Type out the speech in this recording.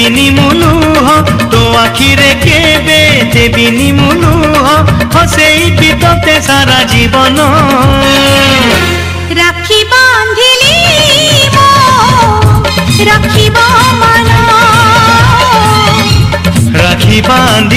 देबिनी मुलुह तो आखिरे केबे देबिनी मुलुह हसेइबि तोते सारा जीवन राखी बांधिली मो राखी मन राखी बांधि